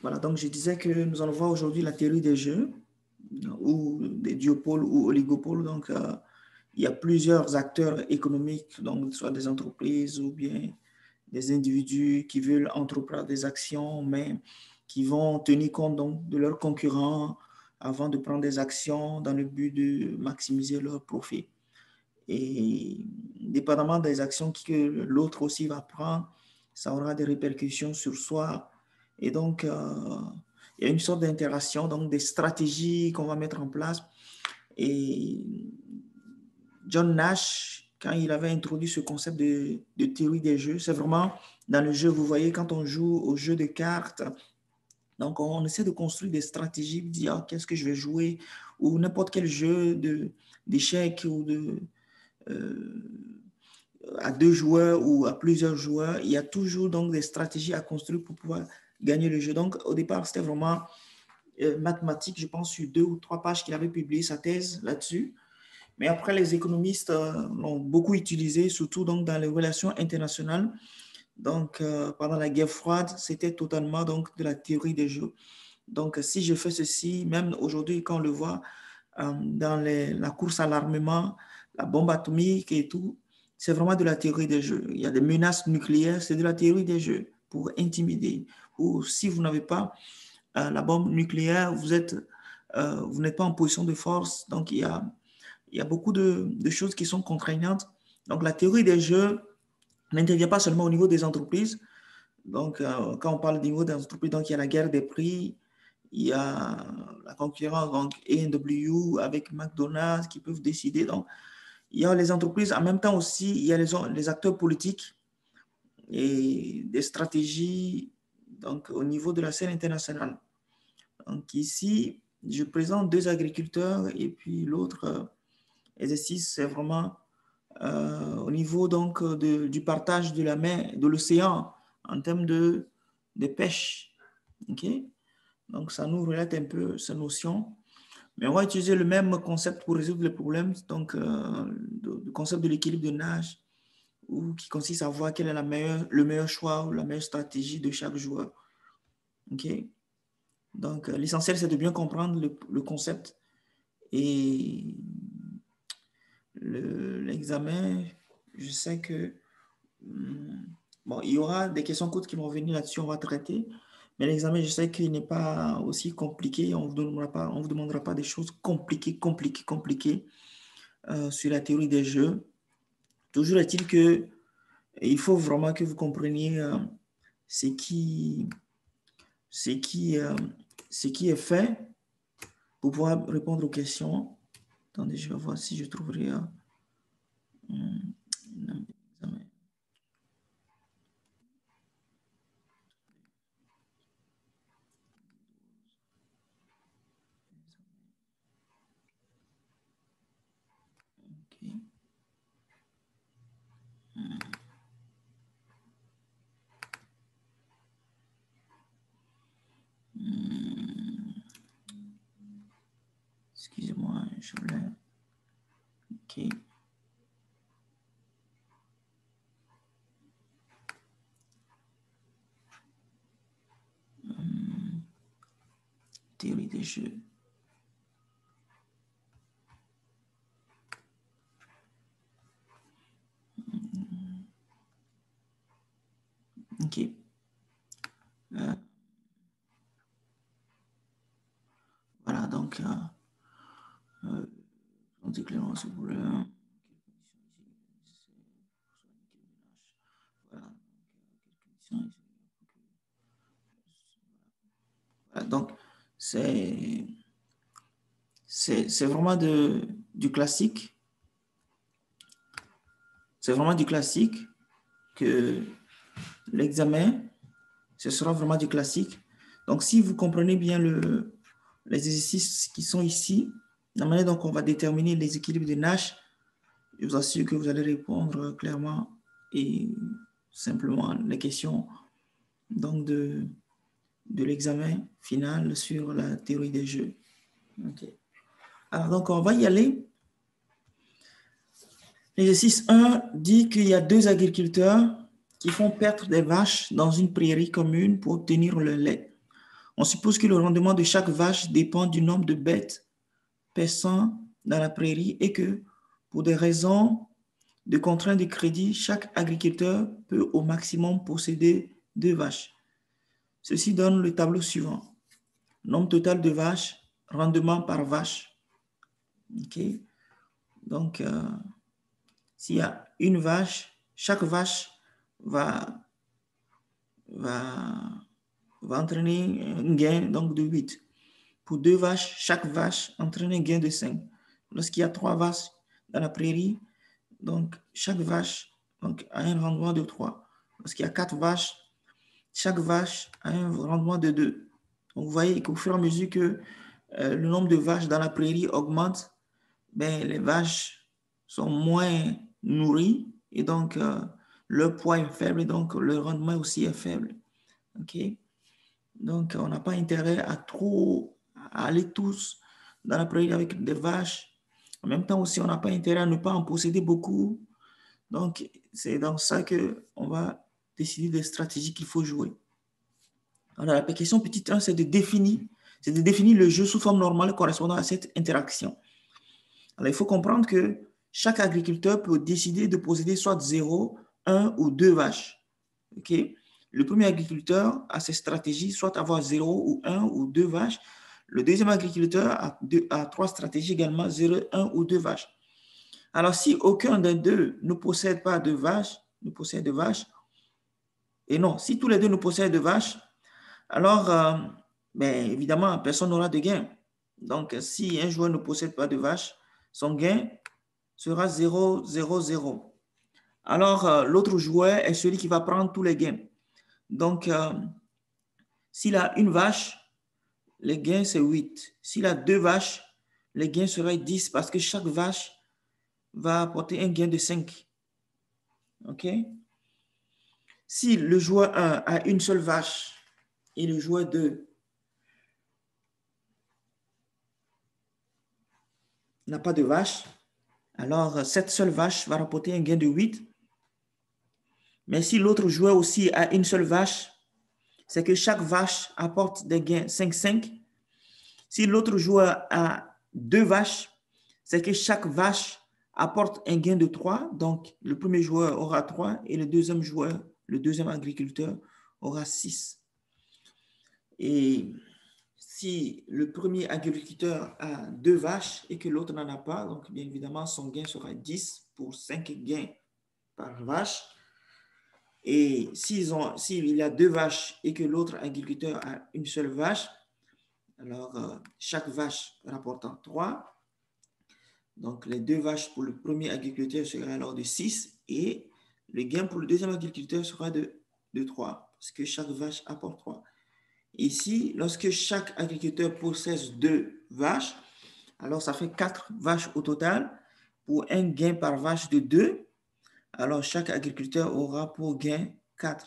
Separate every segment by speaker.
Speaker 1: Voilà, donc je disais que nous allons voir aujourd'hui la théorie des jeux, ou des duopoles ou oligopoles. Donc, il y a plusieurs acteurs économiques, donc soit des entreprises ou bien des individus qui veulent entreprendre des actions, mais qui vont tenir compte donc, de leurs concurrents avant de prendre des actions dans le but de maximiser leur profit. Et dépendamment des actions que l'autre aussi va prendre, ça aura des répercussions sur soi. Et donc, il y a une sorte d'interaction, donc des stratégies qu'on va mettre en place. Et John Nash, quand il avait introduit ce concept de théorie des jeux, c'est vraiment dans le jeu, vous voyez, quand on joue au jeu de cartes, donc on essaie de construire des stratégies, dire ah, qu'est-ce que je vais jouer, ou n'importe quel jeu d'échecs ou à 2 joueurs ou à plusieurs joueurs, il y a toujours donc des stratégies à construire pour pouvoir gagner le jeu. Donc au départ, c'était vraiment mathématique, je pense, sur 2 ou 3 pages qu'il avait publié sa thèse là-dessus. Mais après, les économistes l'ont beaucoup utilisé, surtout donc dans les relations internationales. Donc, pendant la guerre froide, c'était totalement donc de la théorie des jeux. Donc, si je fais ceci, même aujourd'hui, quand on le voit dans la course à l'armement, la bombe atomique et tout, c'est vraiment de la théorie des jeux. Il y a des menaces nucléaires, c'est de la théorie des jeux pour intimider. Ou si vous n'avez pas la bombe nucléaire, vous n'êtes pas en position de force. Donc, il y a beaucoup de choses qui sont contraignantes. Donc, la théorie des jeux n'intervient pas seulement au niveau des entreprises. Donc, quand on parle du niveau des entreprises, donc il y a la guerre des prix, il y a la concurrence, donc A&W avec McDonald's qui peuvent décider. Donc, il y a les entreprises. En même temps aussi, il y a les acteurs politiques et des stratégies donc, au niveau de la scène internationale. Donc, ici, je présente 2 agriculteurs et puis l'autre exercice, c'est vraiment au niveau donc du partage de la mer, de l'océan en termes de pêche. Okay? Donc, ça nous relate un peu ces notions. Mais on va utiliser le même concept pour résoudre les problèmes. Donc, le concept de l'équilibre de nage, qui consiste à voir quel est le meilleur choix ou la meilleure stratégie de chaque joueur. Okay? Donc, l'essentiel, c'est de bien comprendre le concept. Et l'examen, je sais que bon, il y aura des questions courtes qui vont venir là-dessus, on va traiter. Mais l'examen, je sais qu'il n'est pas aussi compliqué. On ne vous demandera pas des choses compliquées sur la théorie des jeux. Toujours est-il que il faut vraiment que vous compreniez ce qui est fait pour pouvoir répondre aux questions. Attendez, je vais voir si je trouverai un examen. Okay. Excusez-moi, je l'ai. OK. Théorie des jeux. OK. Voilà, donc, on dit clairement ce problème. Voilà, donc, c'est vraiment du classique. C'est vraiment du classique que l'examen, ce sera vraiment du classique. Donc, si vous comprenez bien les exercices qui sont ici, la manière dont on va déterminer les équilibres de Nash, je vous assure que vous allez répondre clairement et simplement les questions donc de l'examen final sur la théorie des jeux. Okay. Alors, donc, on va y aller. L'exercice 1 dit qu'il y a 2 agriculteurs qui font paître des vaches dans une prairie commune pour obtenir le lait. On suppose que le rendement de chaque vache dépend du nombre de bêtes paissant dans la prairie et que, pour des raisons de contraintes de crédit, chaque agriculteur peut au maximum posséder 2 vaches. Ceci donne le tableau suivant. Nombre total de vaches, rendement par vache. Okay. Donc, s'il y a une vache, chaque vache va entraîner un gain donc, de 8. Pour 2 vaches, chaque vache entraîne un gain de 5. Lorsqu'il y a 3 vaches dans la prairie, donc chaque vache donc, a un rendement de 3. Lorsqu'il y a 4 vaches, chaque vache a un rendement de 2. Donc, vous voyez qu'au fur et à mesure que le nombre de vaches dans la prairie augmente, ben, les vaches sont moins nourries et donc leur poids est faible et donc le rendement aussi est faible. Okay? Donc, on n'a pas intérêt à aller tous dans la prairie avec des vaches. En même temps aussi, on n'a pas intérêt à ne pas en posséder beaucoup. Donc, c'est dans ça qu'on va décider des stratégies qu'il faut jouer. Alors, la question petit 1, c'est de définir le jeu sous forme normale correspondant à cette interaction. Alors, il faut comprendre que chaque agriculteur peut décider de posséder soit 0, 1 ou 2 vaches. Okay? Le premier agriculteur a ses stratégies, soit avoir 0 ou 1 ou 2 vaches. Le deuxième agriculteur a 3 stratégies également, 0, 1 ou 2 vaches. Alors, si aucun des deux ne possède pas de vaches, et non, si tous les deux ne possèdent de vaches, alors, ben, évidemment, personne n'aura de gain. Donc, si un joueur ne possède pas de vaches, son gain sera 0, 0, 0. Alors, l'autre joueur est celui qui va prendre tous les gains. Donc, s'il a une vache, les gains, c'est 8. S'il a 2 vaches, les gains seraient 10 parce que chaque vache va apporter un gain de 5. OK? Si le joueur 1 a une seule vache et le joueur 2 n'a pas de vache, alors cette seule vache va rapporter un gain de 8. Mais si l'autre joueur aussi a une seule vache, c'est que chaque vache apporte des gains 5, 5. Si l'autre joueur a 2 vaches, c'est que chaque vache apporte un gain de 3. Donc, le premier joueur aura 3 et le deuxième agriculteur aura 6. Et si le premier agriculteur a 2 vaches et que l'autre n'en a pas, donc bien évidemment, son gain sera 10 pour 5 gains par vache. Et s'il y a 2 vaches et que l'autre agriculteur a une seule vache, alors chaque vache rapportant 3. Donc, les 2 vaches pour le premier agriculteur sera alors de 6 et le gain pour le deuxième agriculteur sera de 3 parce que chaque vache apporte 3. Ici, lorsque chaque agriculteur possède 2 vaches, alors ça fait 4 vaches au total pour un gain par vache de 2. Alors, chaque agriculteur aura pour gain 4.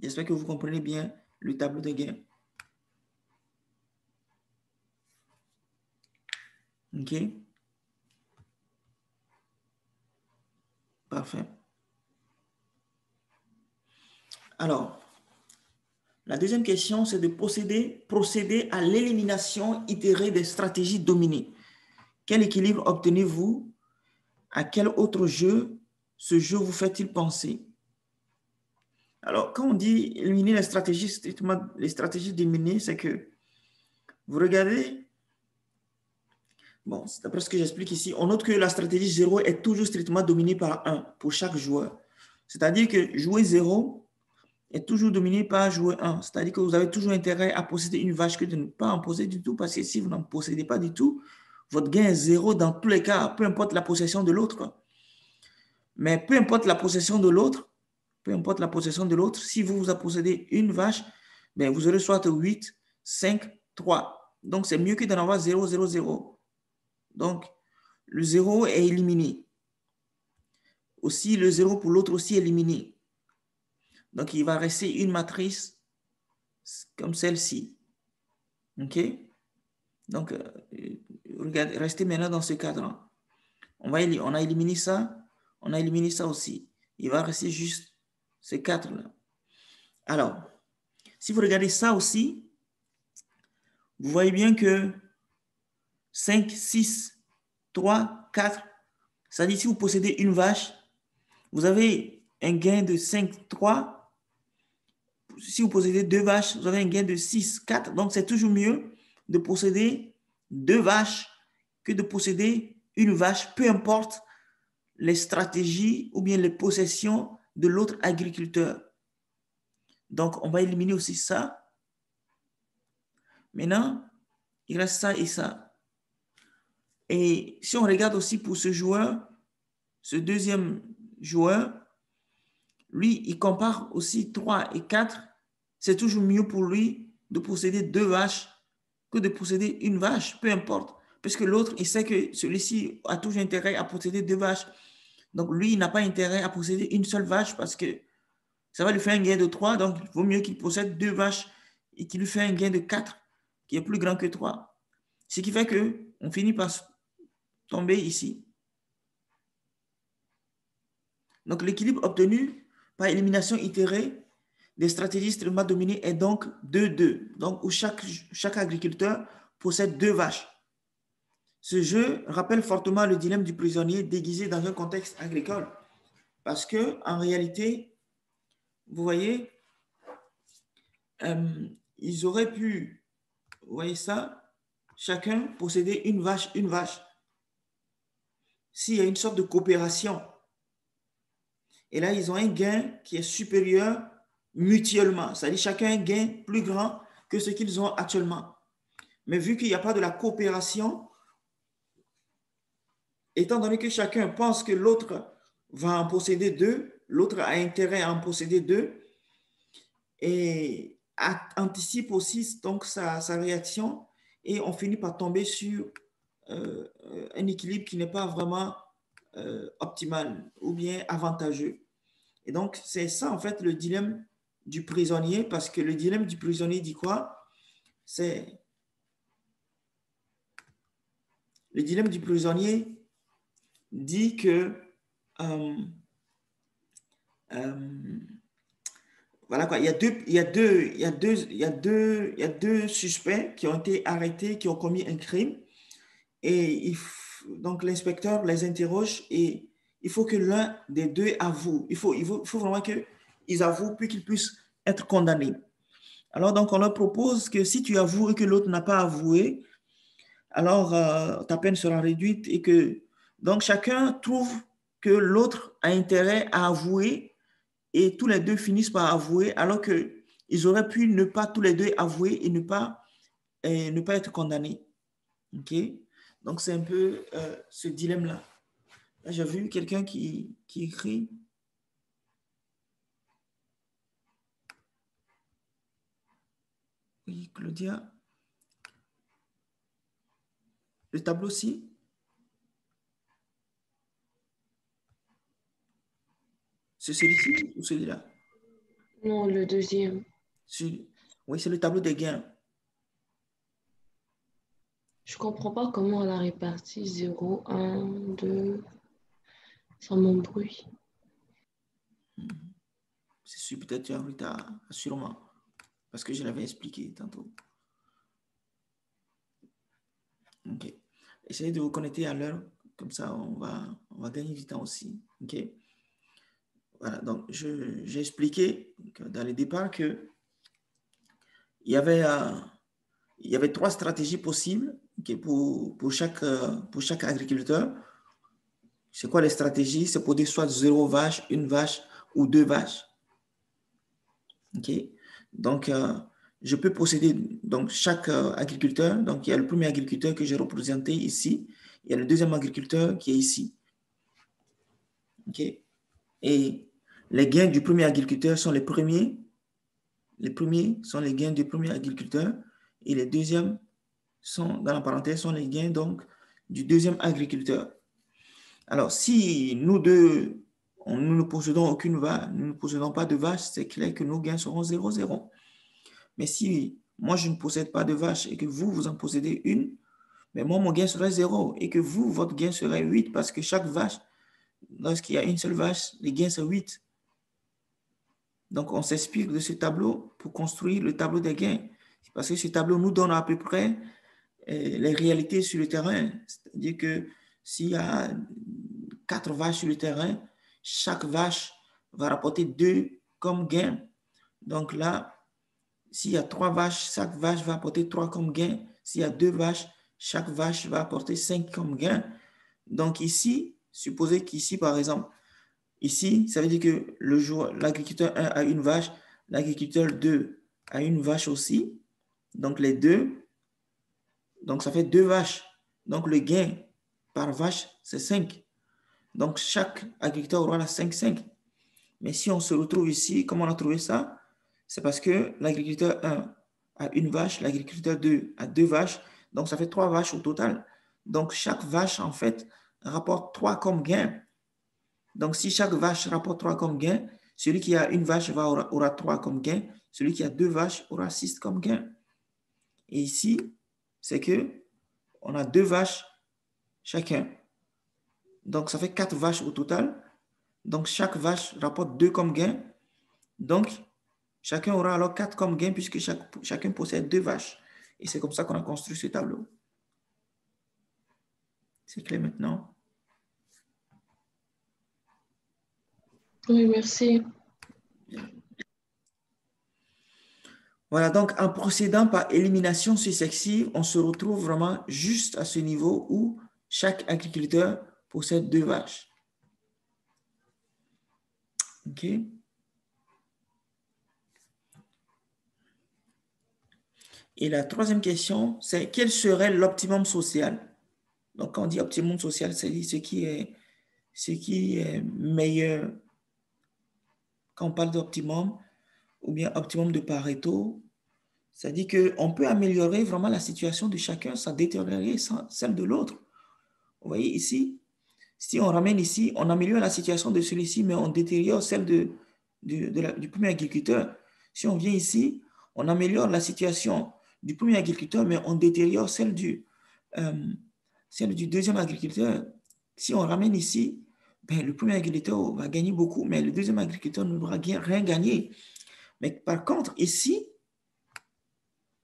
Speaker 1: J'espère que vous comprenez bien le tableau de gain. OK? Parfait. Alors, la deuxième question, c'est de procéder à l'élimination itérée des stratégies dominées. Quel équilibre obtenez-vous? À quel autre jeu ce jeu vous fait-il penser? Alors, quand on dit éliminer les stratégies dominées, c'est que vous regardez, bon, c'est d'après ce que j'explique ici, on note que la stratégie 0 est toujours strictement dominée par 1 pour chaque joueur. C'est-à-dire que jouer 0 est toujours dominé par jouer 1. C'est-à-dire que vous avez toujours intérêt à posséder une vache que de ne pas en posséder du tout, parce que si vous n'en possédez pas du tout, votre gain est 0 dans tous les cas, peu importe la possession de l'autre. Mais peu importe la possession de l'autre, si vous possédez une vache, ben vous aurez soit 8, 5, 3. Donc, c'est mieux que d'en avoir 0, 0, 0. Donc, le 0 est éliminé. Aussi, le 0 pour l'autre aussi éliminé. Donc, il va rester une matrice comme celle-ci. OK? Donc, regardez, restez maintenant dans ce cadre. On a éliminé ça. On a éliminé ça aussi. Il va rester juste ces 4-là. Alors, si vous regardez ça aussi, vous voyez bien que 5, 6, 3, 4, c'est-à-dire si vous possédez une vache, vous avez un gain de 5, 3. Si vous possédez 2 vaches, vous avez un gain de 6, 4. Donc, c'est toujours mieux de posséder 2 vaches que de posséder une vache, peu importe les stratégies ou bien les possessions de l'autre agriculteur. Donc, on va éliminer aussi ça. Maintenant, il reste ça et ça. Et si on regarde aussi pour ce joueur, ce deuxième joueur, lui, il compare aussi 3 et 4. C'est toujours mieux pour lui de posséder 2 vaches que de posséder une vache, peu importe. Parce que l'autre, il sait que celui-ci a toujours intérêt à posséder 2 vaches. Donc, lui, il n'a pas intérêt à posséder une seule vache parce que ça va lui faire un gain de 3. Donc, il vaut mieux qu'il possède 2 vaches et qu'il lui fait un gain de 4 qui est plus grand que 3. Ce qui fait qu'on finit par tomber ici. Donc, l'équilibre obtenu par élimination itérée des stratégies extrêmement dominées est donc 2-2. Donc, où chaque agriculteur possède 2 vaches. Ce jeu rappelle fortement le dilemme du prisonnier déguisé dans un contexte agricole. Parce que, en réalité, vous voyez, ils auraient pu, vous voyez ça, chacun posséder une vache, une vache. S'il y a une sorte de coopération. Et là, ils ont un gain qui est supérieur mutuellement. C'est-à-dire chacun a un gain plus grand que ce qu'ils ont actuellement. Mais vu qu'il n'y a pas de la coopération, étant donné que chacun pense que l'autre va en posséder 2, l'autre a intérêt à en posséder 2 et anticipe aussi donc sa réaction et on finit par tomber sur un équilibre qui n'est pas vraiment optimal ou bien avantageux. Et donc, c'est ça en fait le dilemme du prisonnier parce que le dilemme du prisonnier dit quoi? C'est le dilemme du prisonnier dit que voilà quoi, il y a deux suspects qui ont été arrêtés, qui ont commis un crime. Et donc l'inspecteur les interroge et il faut que l'un des deux avoue. Il faut vraiment qu'ils avouent puis qu'ils puissent être condamnés. Alors donc on leur propose que si tu avoues et que l'autre n'a pas avoué, alors ta peine sera réduite et que donc chacun trouve que l'autre a intérêt à avouer et tous les deux finissent par avouer alors qu'ils auraient pu ne pas tous les deux avouer et ne pas être condamnés. OK? Donc, c'est un peu ce dilemme-là. Là, j'ai vu quelqu'un qui écrit. Oui, Claudia. Le tableau-ci. C'est celui-ci ou celui-là?
Speaker 2: Non, le deuxième.
Speaker 1: Oui, c'est le tableau des gains.
Speaker 2: Je comprends pas comment on a réparti 0, 1, 2, sans mon bruit.
Speaker 1: C'est sûr, peut-être tu as envie sûrement. Parce que je l'avais expliqué tantôt. OK. Essayez de vous connecter à l'heure. Comme ça, on va gagner du temps aussi. OK. Voilà. Donc, j'ai expliqué dans le départ que il y avait 3 stratégies possibles pour chaque agriculteur. C'est quoi les stratégies? C'est pour dire soit 0 vache, 1 vache ou 2 vaches. OK? Donc, je peux posséder donc, chaque agriculteur. Donc, il y a le premier agriculteur que j'ai représenté ici. Il y a le deuxième agriculteur qui est ici. OK? Et les gains du premier agriculteur sont les premiers. Les premiers sont les gains du premier agriculteur. Et les deuxièmes sont, dans la parenthèse, sont les gains donc, du deuxième agriculteur. Alors, si nous deux, nous ne possédons aucune vache, nous ne possédons pas de vache, c'est clair que nos gains seront 0,0. Mais si moi, je ne possède pas de vache et que vous, vous en possédez une, mais moi, mon gain serait 0 et que vous, votre gain serait 8 parce que chaque vache, lorsqu'il y a une seule vache, les gains sont 8. Donc, on s'inspire de ce tableau pour construire le tableau des gains. Parce que ce tableau nous donne à peu près les réalités sur le terrain. C'est-à-dire que s'il y a 4 vaches sur le terrain, chaque vache va rapporter 2 comme gain. Donc là, s'il y a 3 vaches, chaque vache va apporter 3 comme gain. S'il y a 2 vaches, chaque vache va apporter 5 comme gain. Donc ici, supposez qu'ici, par exemple, ici, ça veut dire que l'agriculteur 1 a une vache, l'agriculteur 2 a une vache aussi. Donc les deux, donc ça fait 2 vaches. Donc le gain par vache, c'est 5. Donc chaque agriculteur aura la 5-5. Mais si on se retrouve ici, comment on a trouvé ça? C'est parce que l'agriculteur 1 a une vache, l'agriculteur 2 a 2 vaches, donc ça fait 3 vaches au total. Donc chaque vache, en fait, rapporte 3 comme gain. Donc si chaque vache rapporte 3 comme gain, celui qui a une vache aura 3 comme gain, celui qui a 2 vaches aura 6 comme gain. Et ici, c'est que on a 2 vaches chacun. Donc ça fait 4 vaches au total. Donc chaque vache rapporte 2 comme gain. Donc chacun aura alors 4 comme gain puisque chacun possède 2 vaches. Et c'est comme ça qu'on a construit ce tableau. C'est clair maintenant?
Speaker 2: Oui, merci.
Speaker 1: Voilà, donc en procédant par élimination successive, on se retrouve vraiment juste à ce niveau où chaque agriculteur possède 2 vaches. OK? Et la troisième question, c'est quel serait l'optimum social? Donc, quand on dit optimum social, c'est ce qui est meilleur. Quand on parle d'optimum, ou bien optimum de Pareto, ça dit qu'on peut améliorer vraiment la situation de chacun sans détériorer celle de l'autre. Vous voyez ici, si on ramène ici, on améliore la situation de celui-ci, mais on détériore celle du premier agriculteur. Si on vient ici, on améliore la situation du premier agriculteur, mais on détériore celle du deuxième agriculteur. Si on ramène ici, ben, le premier agriculteur va gagner beaucoup, mais le deuxième agriculteur ne devra rien gagner. Mais par contre, ici,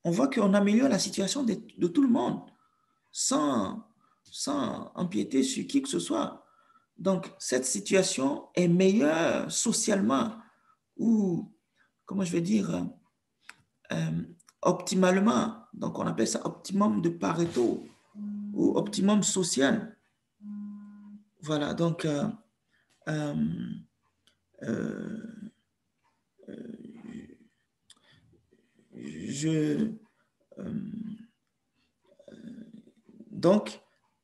Speaker 1: on voit qu'on améliore la situation de tout le monde sans empiéter sur qui que ce soit. Donc, cette situation est meilleure socialement ou, comment je vais dire, optimalement. Donc, on appelle ça optimum de Pareto ou optimum social. Voilà, donc, donc,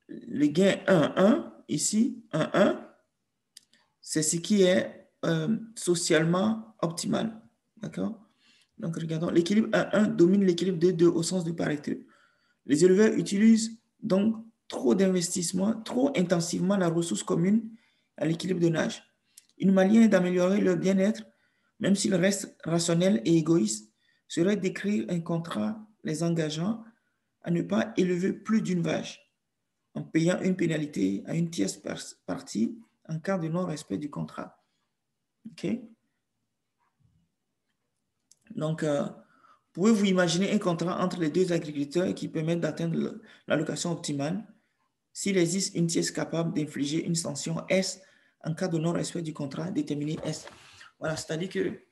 Speaker 1: le gain 1-1, ici, 1-1, c'est ce qui est socialement optimal. D'accord? Donc, regardons, l'équilibre 1-1 domine l'équilibre 2-2 au sens de Pareto. Les éleveurs utilisent donc trop d'investissement, trop intensivement la ressource commune à l'équilibre de nage. Une manière d'améliorer leur bien-être, même s'il reste rationnel et égoïste, serait d'écrire un contrat les engageant à ne pas élever plus d'une vache, en payant une pénalité à une tierce partie en cas de non-respect du contrat. OK? Donc, pouvez-vous imaginer un contrat entre les deux agriculteurs qui permet d'atteindre l'allocation optimale s'il existe une tierce capable d'infliger une sanction S en cas de non-respect du contrat déterminé S? Voilà, c'est-à-dire que,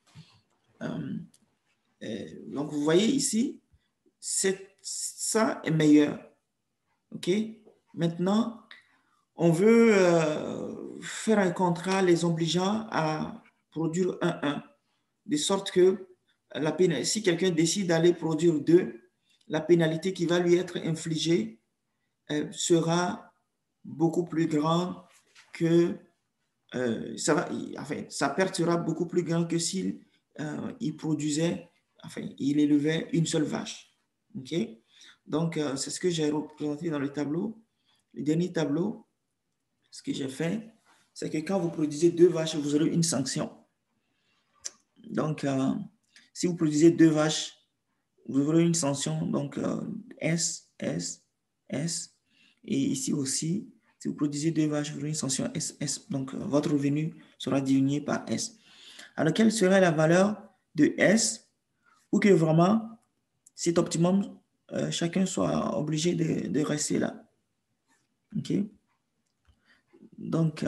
Speaker 1: donc vous voyez ici, ça est meilleur. OK? Maintenant, on veut faire un contrat les obligeant à produire 1-1, de sorte que si quelqu'un décide d'aller produire 2, la pénalité qui va lui être infligée sera beaucoup plus grande que sa perte sera beaucoup plus grande que s'il il élevait une seule vache. OK? Donc, c'est ce que j'ai représenté dans le tableau. Le dernier tableau, ce que j'ai fait, c'est que quand vous produisez 2 vaches, vous aurez une sanction. Donc, si vous produisez 2 vaches, vous aurez une sanction, donc S, S, S. Et ici aussi, si vous produisez 2 vaches, vous aurez une sanction S, S. Donc, votre revenu sera diminué par S. Alors, quelle serait la valeur de S ou que vraiment, cet optimum, chacun soit obligé de rester là. OK? Donc,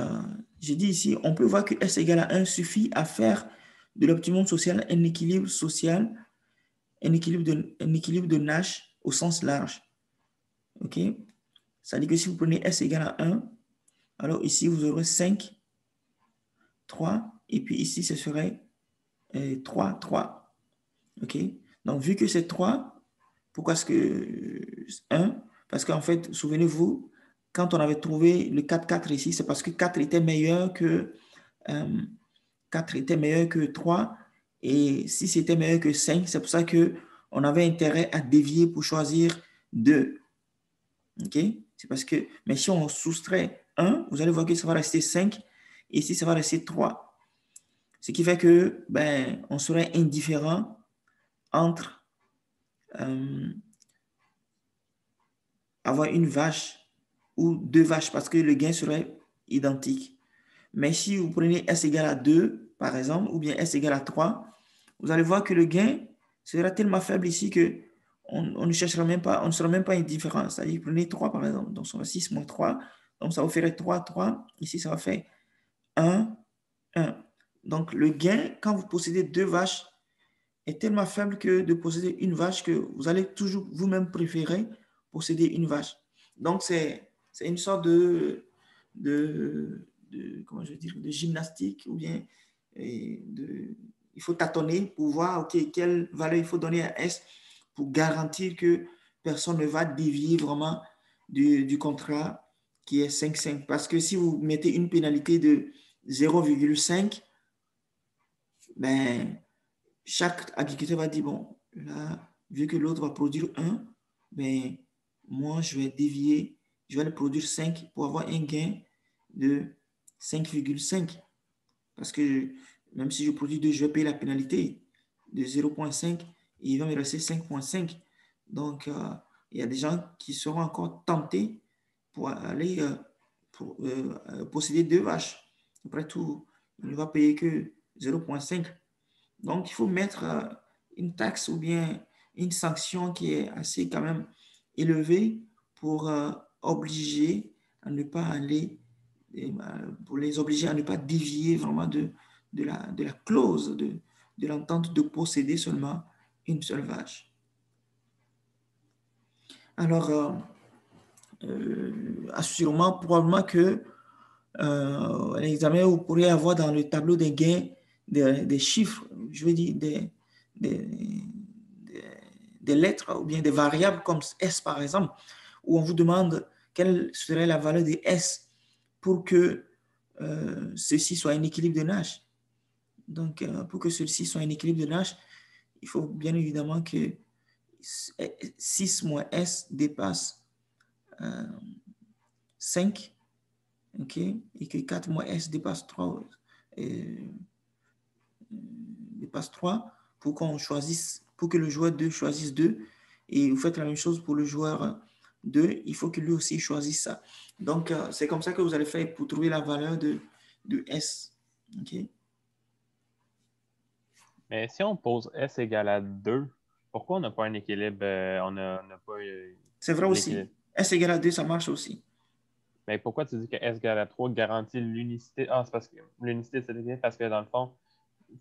Speaker 1: j'ai dit ici, on peut voir que S égale à 1 suffit à faire de l'optimum social un équilibre social, un équilibre de Nash au sens large. OK? Ça dit que si vous prenez S égale à 1, alors ici, vous aurez 5, 3, et puis ici, ce serait 3, 3. OK? Donc, vu que c'est 3, pourquoi est-ce que 1? Parce qu'en fait, souvenez-vous, quand on avait trouvé le 4, 4 ici, c'est parce que 4 était meilleur que 3, et 6 était meilleur que 5. C'est pour ça qu'on avait intérêt à dévier pour choisir 2. OK? C'est parce que, mais si on soustrait 1, vous allez voir que ça va rester 5, et ici, ça va rester 3. Ce qui fait que, on serait indifférent entre avoir une vache ou 2 vaches, parce que le gain serait identique. Mais si vous prenez S égale à 2, par exemple, ou bien S égale à 3, vous allez voir que le gain sera tellement faible ici que on ne cherchera même pas, on ne sera même pas indifférent. C'est-à-dire, prenez 3 par exemple, donc ça va 6 moins 3, donc ça vous ferait 3, 3. Ici, ça va faire 1, 1. Donc, le gain, quand vous possédez 2 vaches, est tellement faible que de posséder une vache que vous allez toujours vous-même préférer posséder une vache. Donc, c'est une sorte comment je vais dire, de gymnastique ou bien il faut tâtonner pour voir quelle valeur il faut donner à S pour garantir que personne ne va dévier vraiment du contrat qui est 5,5. Parce que si vous mettez une pénalité de 0,5, chaque agriculteur va dire, bon, là, vu que l'autre va produire 1, moi, je vais dévier, je vais le produire 5 pour avoir un gain de 5,5. Parce que même si je produis 2, je vais payer la pénalité de 0,5 et il va me rester 5,5. Donc, il y a des gens qui seront encore tentés pour aller posséder 2 vaches. Après tout, il ne va payer que 0,5. Donc, il faut mettre une taxe ou bien une sanction qui est assez quand même élevée pour obliger à ne pas aller, pour les obliger à ne pas dévier vraiment de la clause de l'entente de posséder seulement une seule vache. Alors, assurément, probablement que l'examen, vous pourriez avoir dans le tableau des gains des chiffres, je veux dire des lettres ou bien des variables comme S par exemple, où on vous demande quelle serait la valeur de S pour que ceci soit un équilibre de Nash. Donc, pour que ceci soit un équilibre de Nash, il faut bien évidemment que 6 moins S dépasse 5, OK, et que 4 moins S dépasse 3, pour qu'on choisisse, pour que le joueur 2 choisisse 2, et vous faites la même chose pour le joueur 2, il faut que lui aussi choisisse ça. Donc, c'est comme ça que vous allez faire pour trouver la valeur de S. OK?
Speaker 3: Mais si on pose S égale à 2, pourquoi on n'a pas un équilibre? On n'a pas
Speaker 1: c'est vrai aussi. S égale à 2, ça marche aussi.
Speaker 3: Mais pourquoi tu dis que S égale à 3 garantit l'unicité? Ah, c'est parce que l'unicité de cet équilibre, parce que dans le fond,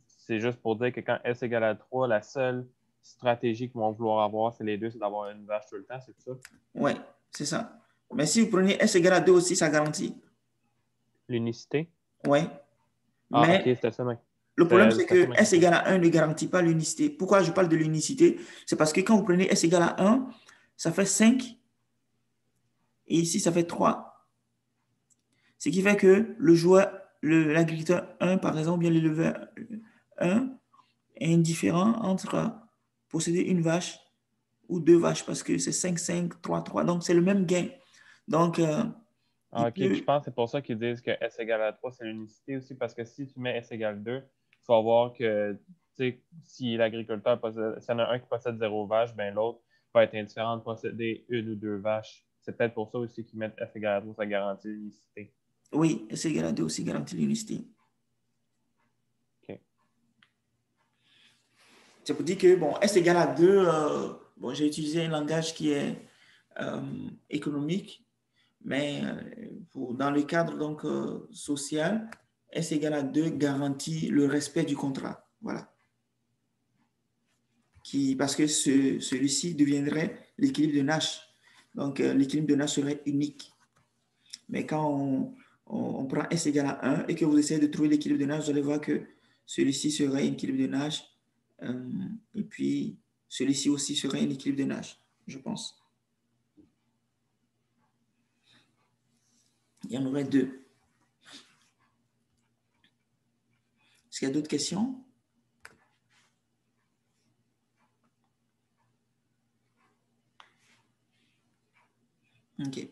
Speaker 3: c'est juste pour dire que quand S égale à 3, la seule stratégie qu'ils vont vouloir avoir, c'est les deux, c'est d'avoir une vache tout le temps, c'est ça?
Speaker 1: Oui, c'est ça. Mais si vous prenez S égale à 2 aussi, ça garantit.
Speaker 3: L'unicité?
Speaker 1: Oui.
Speaker 3: Ah,
Speaker 1: Mais
Speaker 3: ok, c'était ça.
Speaker 1: le problème, c'est que S égale à 1 ne garantit pas l'unicité. Pourquoi je parle de l'unicité? C'est parce que quand vous prenez S égale à 1, ça fait 5. Et ici, ça fait 3. Ce qui fait que le joueur, l'agriculteur 1, par exemple, bien l'éleveur 1, est indifférent entre posséder une vache ou 2 vaches parce que c'est 5, 5, 3, 3. Donc, c'est le même gain. Donc,
Speaker 3: ok, puis je pense que c'est pour ça qu'ils disent que S égale à 3, c'est l'unicité aussi, parce que si tu mets S égale 2, tu vas voir que si l'agriculteur possède, s'il y en a un qui possède 0 vaches, ben l'autre va être indifférent de posséder une ou 2 vaches. C'est peut-être pour ça aussi qu'ils mettent S égale à 3, ça garantit l'unicité.
Speaker 1: Oui, S égale à 2 aussi garantit l'unicité.
Speaker 3: OK.
Speaker 1: C'est pour dire que, bon, S égale à 2, bon, j'ai utilisé un langage qui est économique, mais dans le cadre donc, social, S égale à 2 garantit le respect du contrat. Voilà. Parce que celui-ci deviendrait l'équilibre de Nash. Donc, l'équilibre de Nash serait unique. Mais quand on prend S égale à 1 et que vous essayez de trouver l'équilibre de Nash, vous allez voir que celui-ci serait un équilibre de Nash. Et puis, celui-ci aussi serait un équilibre de Nash, je pense. Il y en aurait 2. Est-ce qu'il y a d'autres questions? OK.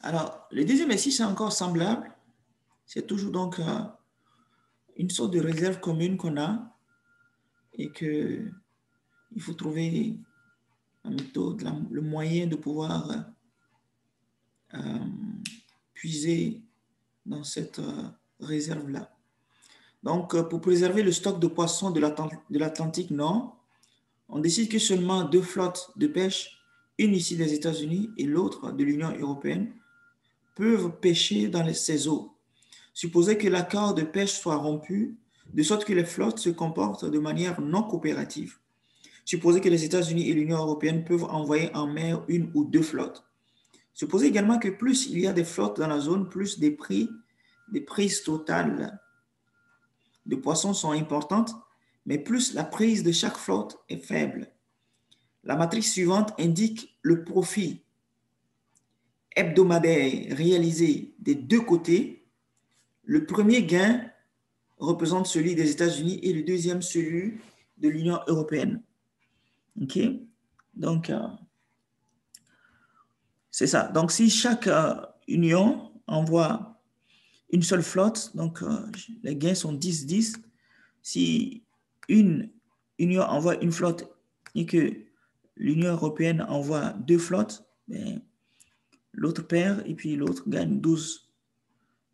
Speaker 1: Alors, le deuxième exercice est encore semblable. C'est toujours donc une sorte de réserve commune qu'on a et qu'il faut trouver la méthode, le moyen de pouvoir puiser dans cette réserve-là. Donc, pour préserver le stock de poissons de l'Atlantique Nord, on décide que seulement 2 flottes de pêche, une ici des États-Unis et l'autre de l'Union européenne, peuvent pêcher dans ces eaux. Supposez que l'accord de pêche soit rompu, de sorte que les flottes se comportent de manière non coopérative. Supposez que les États-Unis et l'Union européenne peuvent envoyer en mer 1 ou 2 flottes. Supposez également que plus il y a des flottes dans la zone, plus des prises totales de poissons sont importantes, mais plus la prise de chaque flotte est faible. La matrice suivante indique le profit hebdomadaire réalisé des 2 côtés. Le premier gain représente celui des États-Unis et le deuxième celui de l'Union européenne. OK? Donc, c'est ça. Donc, si chaque union envoie une seule flotte, donc les gains sont 10-10. Si une union envoie une flotte et que l'Union européenne envoie 2 flottes, ben, l'autre perd et puis l'autre gagne 12.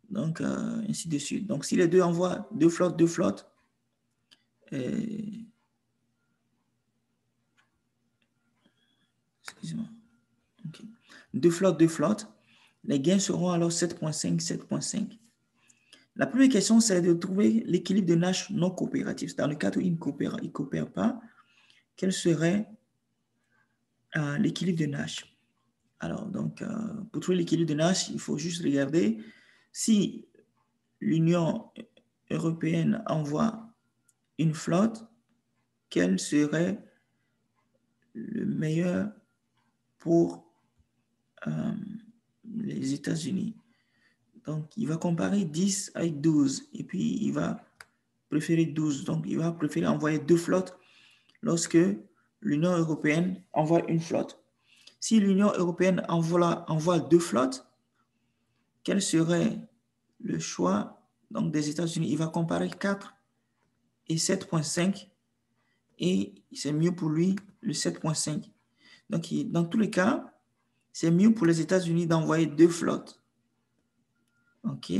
Speaker 1: Donc, ainsi de suite. Donc, si les deux envoient 2 flottes, excusez-moi. Okay. 2 flottes, les gains seront alors 7,5, 7,5. La première question, c'est de trouver l'équilibre de Nash non coopératif. Dans le cas où il ne coopère pas, quel serait l'équilibre de Nash? Alors, donc, pour trouver l'équilibre de Nash, il faut juste regarder si l'Union européenne envoie une flotte, quel serait le meilleur pour les États-Unis. Donc, il va comparer 10 avec 12 et puis il va préférer 12. Donc, il va préférer envoyer 2 flottes lorsque l'Union européenne envoie une flotte. Si l'Union européenne envoie 2 flottes, quel serait le choix donc, des États-Unis? Il va comparer 4 et 7,5 et c'est mieux pour lui le 7,5. Donc, dans tous les cas, c'est mieux pour les États-Unis d'envoyer 2 flottes. OK.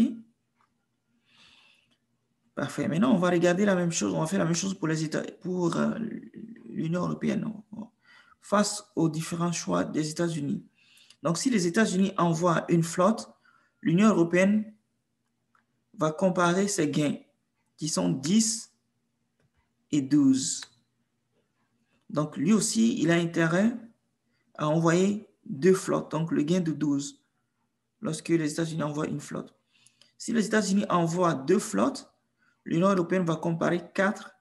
Speaker 1: Parfait. Maintenant, on va regarder la même chose. On va faire la même chose pour l'Union européenne face aux différents choix des États-Unis. Donc, si les États-Unis envoient une flotte, l'Union européenne va comparer ses gains qui sont 10 et 12. Donc, lui aussi, il a intérêt à envoyer 2 flottes, donc le gain de 12, lorsque les États-Unis envoient une flotte. Si les États-Unis envoient 2 flottes, l'Union européenne va comparer 4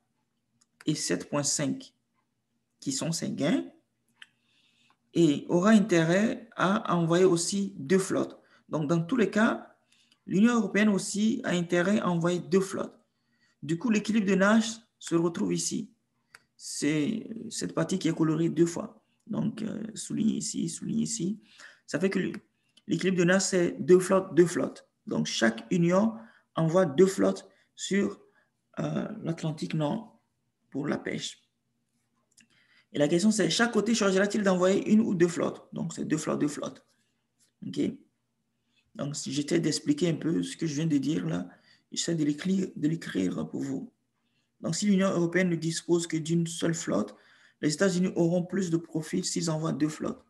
Speaker 1: et 7,5, qui sont ses gains, et aura intérêt à envoyer aussi 2 flottes. Donc, dans tous les cas, l'Union européenne aussi a intérêt à envoyer 2 flottes. Du coup, l'équilibre de Nash se retrouve ici. C'est cette partie qui est colorée 2 fois. Donc, souligné ici. Ça fait que l'équilibre de Nash, c'est 2 flottes, 2 flottes. Donc, chaque union envoie 2 flottes sur l'Atlantique Nord pour la pêche. Et la question, c'est chaque côté choisira-t-il d'envoyer 1 ou 2 flottes? Donc, c'est 2 flottes, 2 flottes. OK? Donc, si j'étais d'expliquer un peu ce que je viens de dire là, j'essaie de l'écrire pour vous. Donc, si l'Union européenne ne dispose que d'une seule flotte, les États-Unis auront plus de profit s'ils envoient 2 flottes.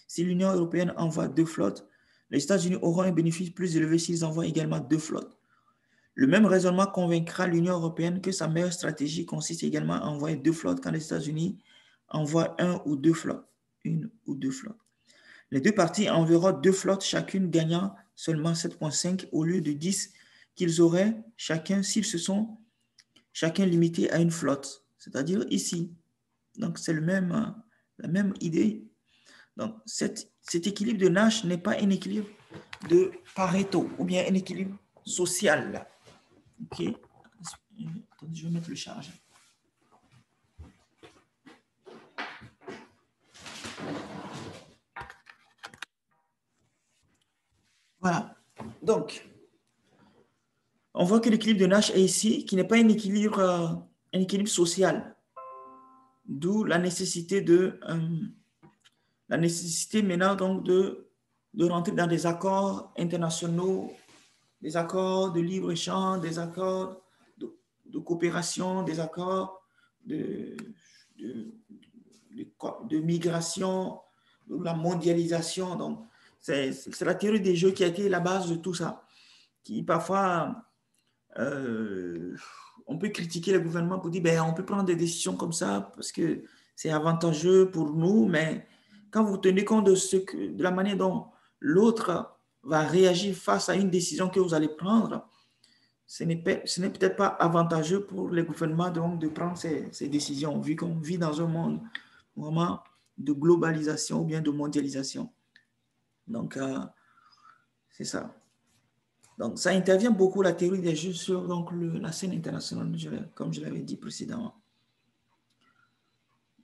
Speaker 1: Si l'Union européenne envoie 2 flottes, les États-Unis auront un bénéfice plus élevé s'ils envoient également 2 flottes. Le même raisonnement convaincra l'Union européenne que sa meilleure stratégie consiste également à envoyer 2 flottes quand les États-Unis envoient 1 ou 2 flottes. Une ou 2 flottes. Les deux parties enverront 2 flottes, chacune gagnant seulement 7,5 au lieu de 10 qu'ils auraient chacun s'ils se sont chacun limité à une flotte, c'est-à-dire ici. Donc, c'est la même idée. Donc, cet équilibre de Nash n'est pas un équilibre de Pareto ou bien un équilibre social. OK? Attendez, je vais mettre le chargeur. Voilà. Donc, on voit que l'équilibre de Nash est ici, qui n'est pas un équilibre social. D'où la nécessité maintenant donc de rentrer dans des accords internationaux, des accords de libre-échange, des accords de coopération, des accords de migration, de la mondialisation. Donc, c'est la théorie des jeux qui a été la base de tout ça, qui parfois, on peut critiquer le gouvernement pour dire, ben, on peut prendre des décisions comme ça parce que c'est avantageux pour nous, mais quand vous tenez compte de la manière dont l'autre va réagir face à une décision que vous allez prendre, ce n'est peut-être pas avantageux pour les gouvernements donc, de prendre ces décisions, vu qu'on vit dans un monde vraiment de globalisation ou bien de mondialisation. Donc, c'est ça. Donc, ça intervient beaucoup, la théorie des jeux, sur donc, la scène internationale, comme je l'avais dit précédemment.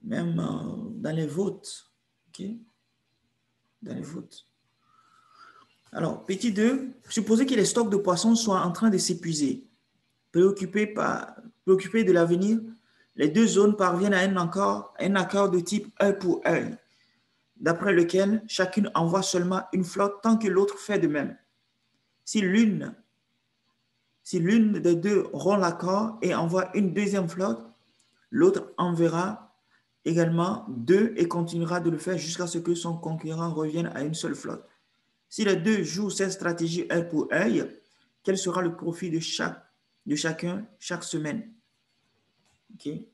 Speaker 1: Même dans les votes. OK? Dans les votes. Alors, petit 2, supposez que les stocks de poissons soient en train de s'épuiser. Préoccupés de l'avenir, les deux zones parviennent à un accord de type œil pour œil, d'après lequel chacune envoie seulement une flotte tant que l'autre fait de même. Si l'une des deux rompt l'accord et envoie une deuxième flotte, l'autre enverra également 2 et continuera de le faire jusqu'à ce que son concurrent revienne à une seule flotte. Si les deux jouent cette stratégie œil pour œil, quel sera le profit de chacun chaque semaine? Okay.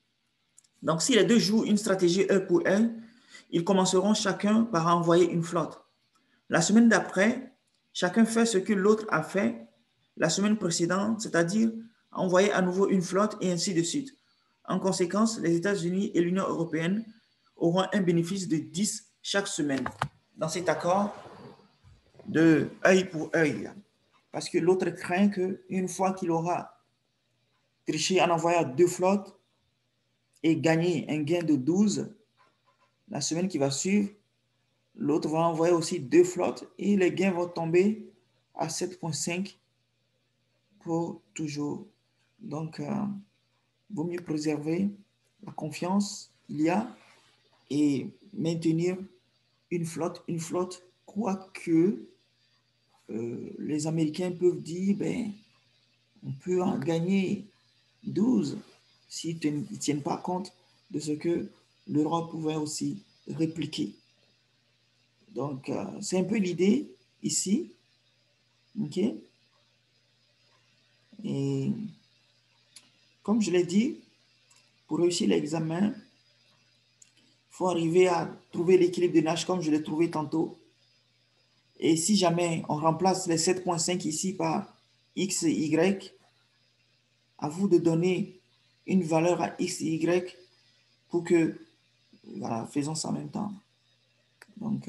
Speaker 1: Donc, si les deux jouent une stratégie œil pour œil, ils commenceront chacun par envoyer une flotte. La semaine d'après, chacun fait ce que l'autre a fait la semaine précédente, c'est-à-dire envoyer à nouveau une flotte et ainsi de suite. En conséquence, les États-Unis et l'Union européenne auront un bénéfice de 10 chaque semaine dans cet accord de œil pour œil. Parce que l'autre craint qu'une fois qu'il aura triché en envoyant 2 flottes et gagné un gain de 12, la semaine qui va suivre, l'autre va envoyer aussi 2 flottes et les gains vont tomber à 7,5 pour toujours. Donc, vaut mieux préserver la confiance qu'il y a et maintenir une flotte, quoique les Américains peuvent dire, ben, on peut en gagner 12 s'ils ne tiennent pas compte de ce que l'Europe pouvait aussi répliquer. Donc, c'est un peu l'idée ici. OK? Et comme je l'ai dit, pour réussir l'examen, il faut arriver à trouver l'équilibre de Nash comme je l'ai trouvé tantôt. Et si jamais on remplace les 7,5 ici par X et Y, à vous de donner une valeur à X et Y pour que, voilà, faisons ça en même temps. Donc,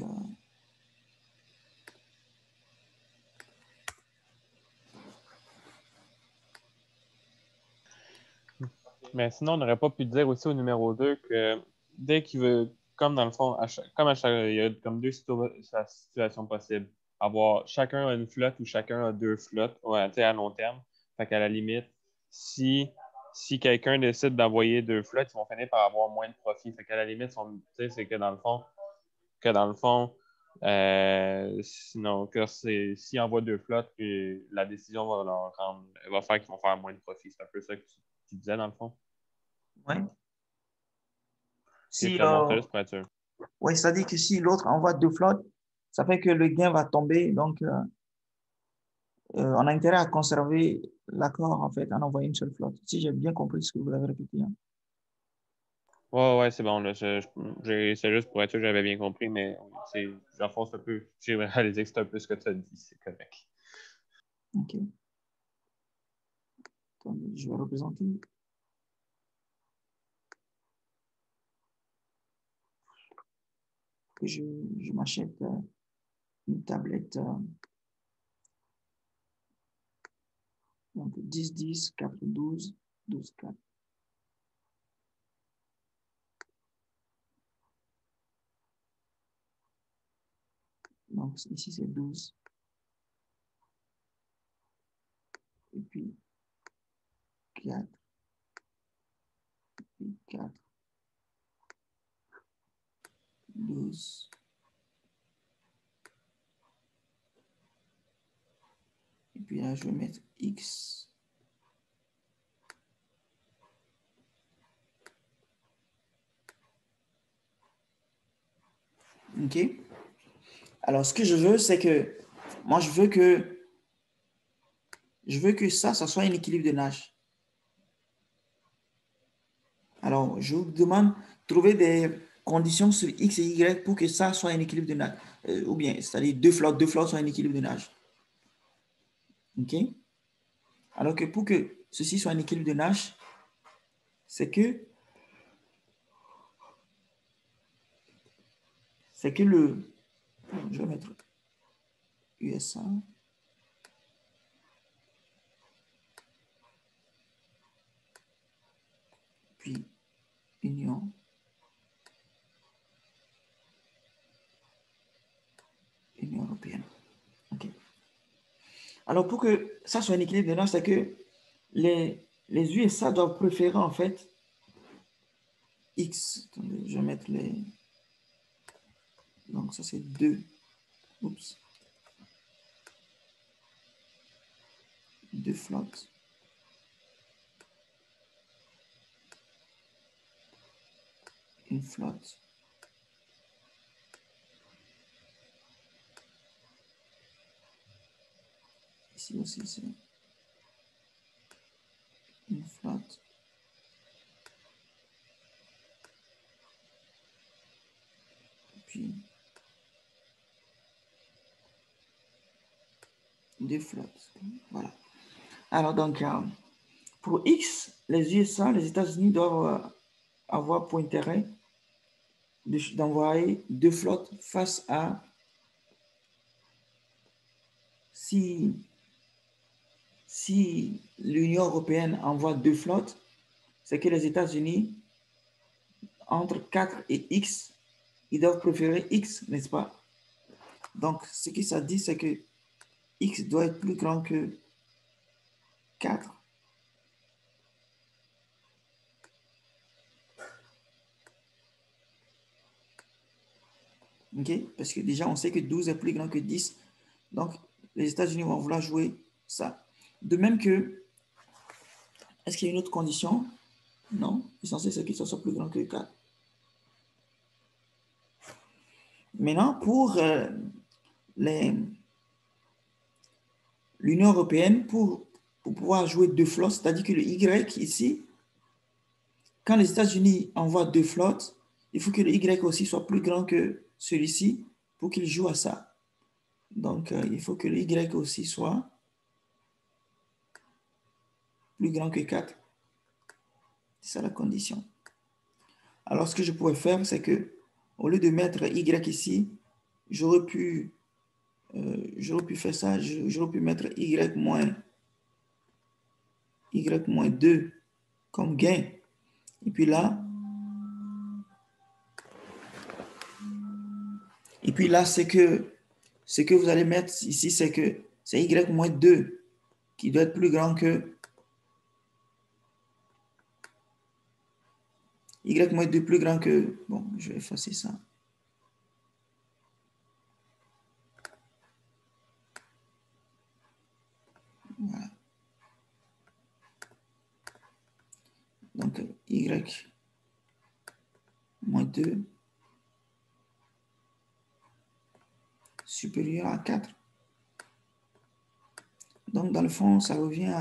Speaker 3: mais sinon, on n'aurait pas pu dire aussi au numéro 2 que dès qu'il veut, comme dans le fond, il y a comme deux situations possibles. Avoir chacun a une flotte ou chacun a 2 flottes, ouais, à long terme. Fait qu'à la limite, si quelqu'un décide d'envoyer 2 flottes, ils vont finir par avoir moins de profit. Fait qu'à la limite, c'est que dans le fond, sinon, s'ils envoient 2 flottes, la décision va faire qu'ils vont faire moins de profit. C'est un peu ça que tu disais dans le fond.
Speaker 1: ouais. Si,
Speaker 3: je te montre juste pour être sûr.
Speaker 1: oui, c'est-à-dire que si l'autre envoie 2 flottes, ça fait que le gain va tomber. Donc, on a intérêt à conserver l'accord, en fait, en envoyant une seule flotte. Si j'ai bien compris ce que vous avez répété. Hein.
Speaker 3: Ouais, c'est bon. Là, c'est juste pour être sûr que j'avais bien compris, mais j'enfonce un peu. J'ai réalisé que c'est un peu ce que tu as dit. C'est correct.
Speaker 1: OK. Attendez, je vais représenter. Que je m'achète une tablette. Donc 10, 10, 4, 12, 12, 4. Donc ici c'est 12. Et puis 4. Et puis 4. 12. Et puis là, je vais mettre X. OK. Alors, ce que je veux, c'est que moi, je veux que ça soit un équilibre de Nash. Alors, je vous demande de trouver des conditions sur X et Y pour que ça soit un équilibre de Nash. Ou bien, c'est-à-dire deux flottes soient un équilibre de Nash. OK? Alors que pour que ceci soit un équilibre de Nash, c'est que je vais mettre USA. Puis Union européenne. OK. Alors, pour que ça soit un équilibre de Nash, c'est que les USA doivent préférer en fait X. Attendez, je vais mettre les. Donc, ça c'est 2. Oups. 2 flottes. Une flotte. Ici aussi, c'est une flotte. Puis, 2 flottes. Voilà. Alors, donc, pour X, les USA, les États-Unis doivent avoir pour intérêt d'envoyer 2 flottes face à si l'Union européenne envoie 2 flottes, c'est que les États-Unis, entre 4 et X, ils doivent préférer X, n'est-ce pas? Donc, ce que ça dit, c'est que X doit être plus grand que 4. OK? Parce que déjà, on sait que 12 est plus grand que 10. Donc, les États-Unis vont vouloir jouer ça. De même que, est-ce qu'il y a une autre condition? Non. L'essentiel, c'est qu'il soit plus grand que 4. Maintenant, pour l'Union européenne, pour pouvoir jouer 2 flottes, c'est-à-dire que le Y ici, quand les États-Unis envoient 2 flottes, il faut que le Y aussi soit plus grand que celui-ci pour qu'il joue à ça. Donc, il faut que le Y aussi soit plus grand que 4. C'est ça la condition. Alors, ce que je pourrais faire, c'est que au lieu de mettre Y ici, j'aurais pu faire ça. J'aurais pu mettre Y moins 2 comme gain. Et puis là, c'est que vous allez mettre ici, c'est que c'est Y-2 qui doit être plus grand que Y-2 plus grand que... Bon, je vais effacer ça. Voilà. Donc, Y moins 2 supérieur à 4. Donc, dans le fond, ça revient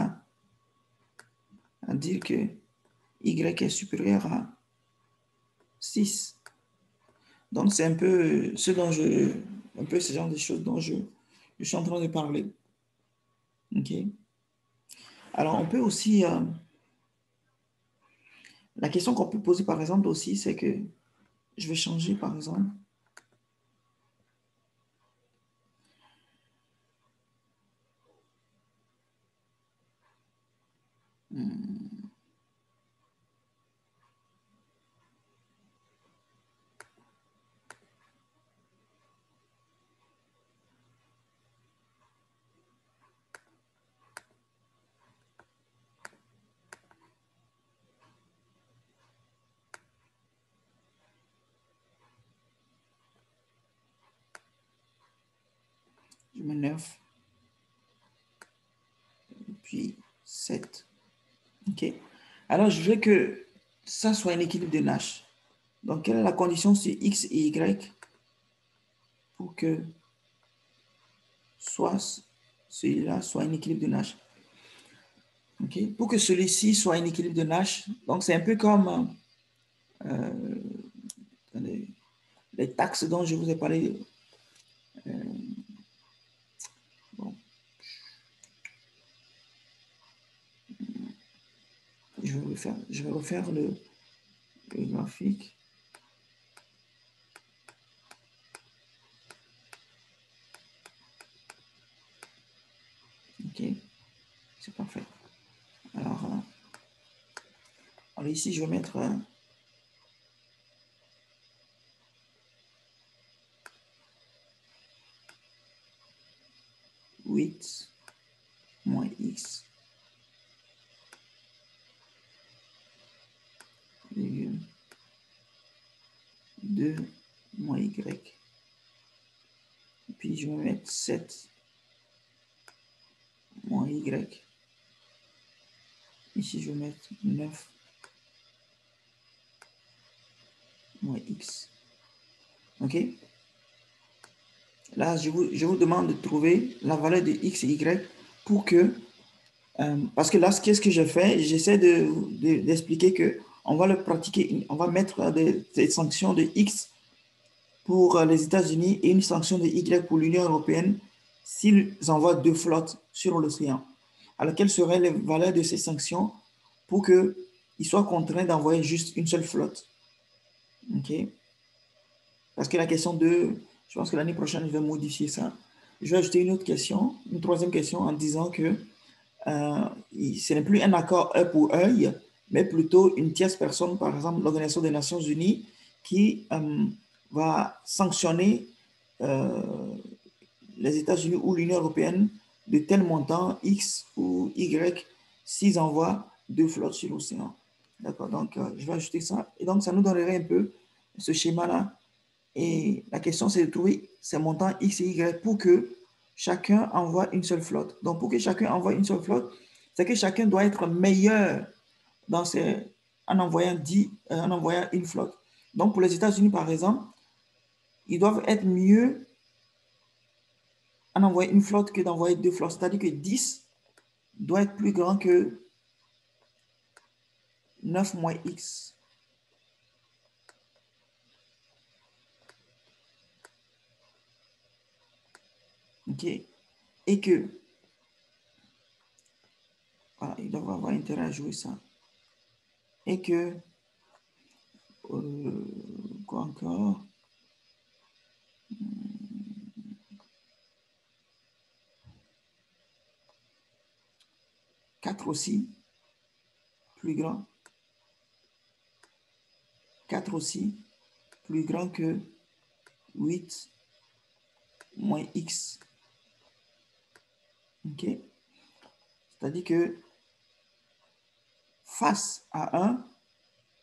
Speaker 1: à dire que y est supérieur à 6. Donc, c'est un peu ce genre de choses dont je suis en train de parler. OK? Alors, on peut aussi... la question qu'on peut poser, par exemple, aussi, c'est que je vais changer, par exemple, je mets 9, puis 7. OK? Alors, je veux que ça soit un équilibre de Nash. Donc, quelle est la condition sur X et Y pour que celui-là soit un équilibre de Nash? OK? Pour que celui-ci soit un équilibre de Nash, donc c'est un peu comme les taxes dont je vous ai parlé. Bon. Je vais refaire le graphique. OK, c'est parfait. Alors ici, je vais mettre 8 moins X virgule 2 moins Y. Et puis, je vais mettre 7 moins Y. Ici, je vais mettre 9 moins X. OK? Là, je vous demande de trouver la valeur de X et Y pour que... parce que là, qu'est-ce que je fais? J'essaie d'expliquer que on va le pratiquer, on va mettre des sanctions de X pour les États-Unis et une sanction de Y pour l'Union européenne s'ils envoient 2 flottes sur l'océan. Alors, quelles seraient les valeurs de ces sanctions pour qu'ils soient contraints d'envoyer juste une seule flotte? OK? Parce que la question 2, je pense que l'année prochaine, je vais modifier ça. Je vais ajouter une autre question, une troisième question en disant que ce n'est plus un accord œil pour œil, mais plutôt une tierce personne, par exemple l'Organisation des Nations Unies, qui va sanctionner les États-Unis ou l'Union européenne de tel montant X ou Y s'ils envoient 2 flottes sur l'océan. D'accord, donc je vais ajouter ça. Et donc, ça nous donnerait un peu ce schéma-là. Et la question, c'est de trouver ces montants X et Y pour que chacun envoie une seule flotte. Donc, pour que chacun envoie une seule flotte, c'est que chacun doit être meilleur en envoyant une flotte. Donc, pour les États-Unis, par exemple, ils doivent être mieux en envoyer une flotte que d'envoyer 2 flottes. C'est-à-dire que 10 doit être plus grand que 9 moins X. OK? Et que, voilà, ils doivent avoir intérêt à jouer ça. Et que, quoi encore? Quatre aussi, plus grand. 4 aussi, plus grand que 8 moins X. OK? C'est-à-dire que face à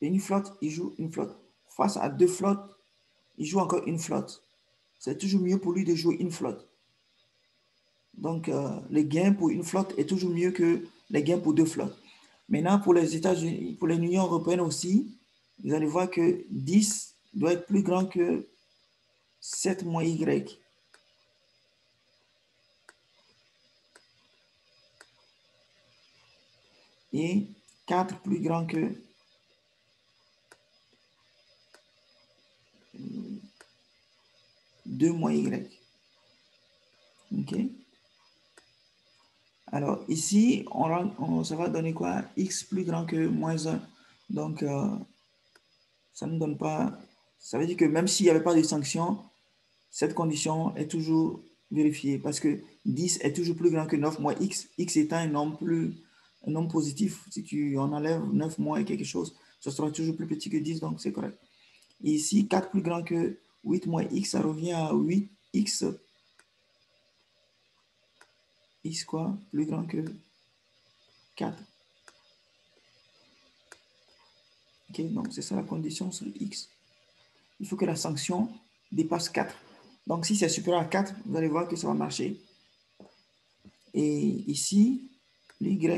Speaker 1: une flotte, il joue une flotte. Face à 2 flottes, il joue encore une flotte. C'est toujours mieux pour lui de jouer une flotte. Donc, les gains pour une flotte est toujours mieux que les gains pour 2 flottes. Maintenant, pour les États-Unis, pour l'Union européenne aussi, vous allez voir que 10 doit être plus grand que 7 moins Y. Et 4 plus grand que 2 moins Y. OK? Alors, ici, ça va donner quoi? X plus grand que moins 1. Donc, ça ne donne pas... Ça veut dire que même s'il n'y avait pas de sanction, cette condition est toujours vérifiée parce que 10 est toujours plus grand que 9 moins X. X étant un nombre positif. Si tu en enlèves 9 moins quelque chose, ce sera toujours plus petit que 10, donc c'est correct. Et ici, 4 plus grand que 8 moins X, ça revient à 8X. X quoi? Plus grand que 4. OK, donc c'est ça la condition sur X. Il faut que la sanction dépasse 4. Donc si c'est supérieur à 4, vous allez voir que ça va marcher. Et ici, l'Y va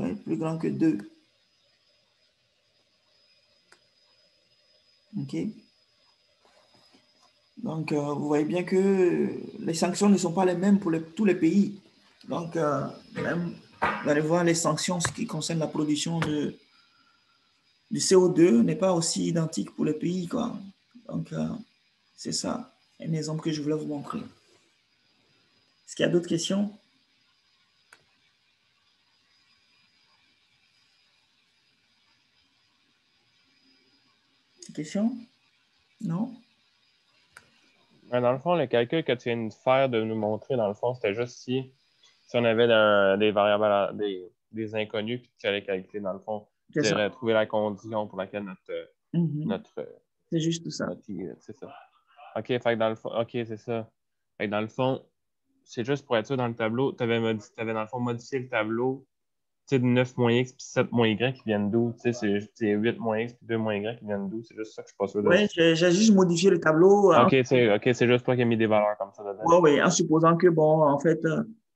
Speaker 1: être plus grand que 2. OK. Donc, vous voyez bien que les sanctions ne sont pas les mêmes pour tous les pays. Donc, même, vous allez voir les sanctions, ce qui concerne la production du CO2 n'est pas aussi identique pour les pays, quoi. Donc, c'est ça, un exemple que je voulais vous montrer. Est-ce qu'il y a d'autres questions? Questions? Non?
Speaker 3: Dans le fond, le calcul que tu viens de faire, de nous montrer, dans le fond, c'était juste si on avait des variables, des inconnus, puis tu allais calculer, dans le fond, tu aurais trouvé la condition pour laquelle
Speaker 1: c'est juste ça.
Speaker 3: C'est ça. OK, fait que dans le fond, OK, c'est ça. Fait que dans le fond, c'est juste pour être sûr, dans le tableau, tu avais dans le fond modifié le tableau, tu sais, de 9 moins X puis 7 moins Y qui viennent d'où? Tu sais, c'est 8 moins X puis 2 moins Y qui viennent d'où? C'est juste ça que je suis pas sûr de.
Speaker 1: Oui, j'ai juste modifié le tableau.
Speaker 3: OK, c'est juste toi qui as mis des valeurs comme ça dedans.
Speaker 1: Oui, en supposant que, bon, en fait,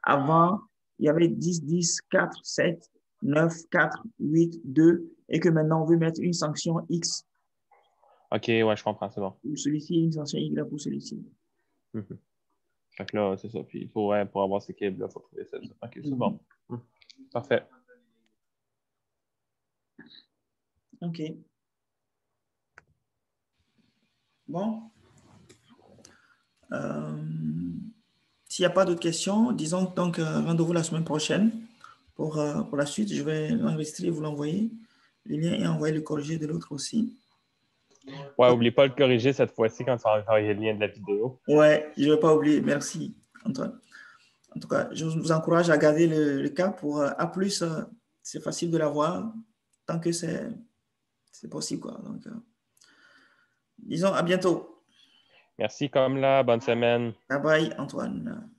Speaker 1: avant, il y avait 10, 10, 4, 7, 9, 4, 8, 2, et que maintenant, on veut mettre une sanction X.
Speaker 3: OK, ouais, je comprends, c'est bon.
Speaker 1: Pour celui-ci, une sanction Y pour celui-ci.
Speaker 3: Fait que là, c'est ça. Puis pour avoir cet équilibre-là, il faut trouver ça. OK, c'est bon. Parfait.
Speaker 1: OK. Bon. S'il n'y a pas d'autres questions, disons donc rendez-vous la semaine prochaine pour la suite. Je vais l'enregistrer et vous l'envoyer. Le lien est envoyé, le corriger de l'autre aussi.
Speaker 3: Ouais, n'oublie pas de le corriger cette fois-ci quand tu vas envoyer le lien de la vidéo.
Speaker 1: Ouais, je ne vais pas oublier. Merci, Antoine. En tout cas, je vous encourage à garder le cas pour A+, c'est facile de l'avoir tant que c'est possible, quoi. Donc, disons à bientôt.
Speaker 3: Merci, Kamla. Bonne semaine.
Speaker 1: Bye bye, Antoine.